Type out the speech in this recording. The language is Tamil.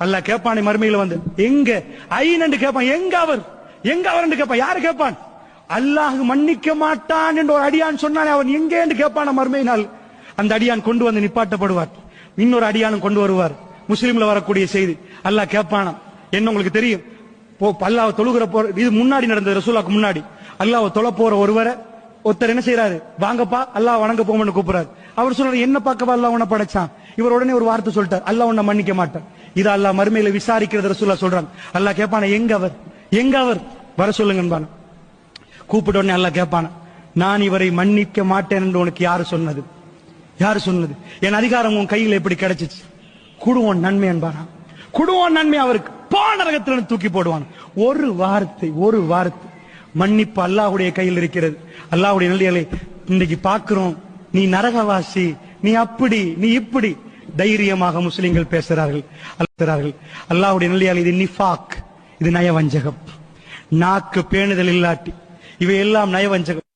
அல்லாஹ் கேட்பானே மறுமையில வந்து, எங்க ஐநண்டு கேட்பான், எங்க அவர் கேட்பான். யாரு கேட்பான்? அல்லாஹ் மன்னிக்க மாட்டான் என்று ஒரு அடியான் சொன்னானே, அவன் எங்கே என்று கேட்பான் மறுமையினால். அந்த அடியான் கொண்டு வந்து நிப்பாட்டப்படுவார். இன்னொரு அடியானும் கொண்டு வருவார். முஸ்லிம்ல வரக்கூடிய செய்தி. அல்லாஹ் கேட்பானாம், என்ன உங்களுக்கு தெரியும், அல்லாஹ் தொழுகிற போற, இது முன்னாடி நடந்தது, ரசூலுல்லாஹ்க்கு முன்னாடி. அல்லாஹ் தொழ போற ஒருவரை ஒருத்தர் என்ன செய்யறாரு, வாங்கப்பா அல்லாஹ் வணங்க போங்கன்னு கூப்பிடுறாரு. அவர் சொல்றாரு, என்ன பார்க்கவா அல்லாஹ் உன்னை படைச்சான். இவர் உடனே ஒரு வார்த்தை சொல்லிட்டார், அல்லாஹ் உன்னை மன்னிக்க மாட்டான். இது அல்லாஹ் மறுமையில விசாரிக்கிறது ரசூலுல்லாஹ் சொல்றாங்க. அல்லாஹ் கேட்பான, எங்க அவர் வர சொல்லுங்க. கூப்பிட்ட உடனே அல்லாஹ் கேட்பான, நான் இவரை மன்னிக்க மாட்டேன் என்று உனக்கு யாரு சொன்னது? என் அதிகாரம் உன் கையில் எப்படி கிடைச்சிச்சு? குடுவோன் நன்மை என்பானா, குடுவோன் நன்மை அவருக்கு பானரகத்தில் தூக்கி போடுவான். ஒரு வார்த்தை மன்னிப்பு அல்லாஹ்வுடைய கையில் இருக்கிறது. அல்லாஹ்வுடைய நல்லியலை இன்றைக்கு பார்க்கிறோம். நீ நரகவாசி, நீ அப்படி, நீ இப்படி தைரியமாக முஸ்லிம்கள் பேசுறார்கள். அல்லாஹ்வுடைய நல்லியலை இது நிஃபாக், இது நயவஞ்சகம். நாக்கு பேணுதல் இல்லாட்டி இவையெல்லாம் நயவஞ்சகம்.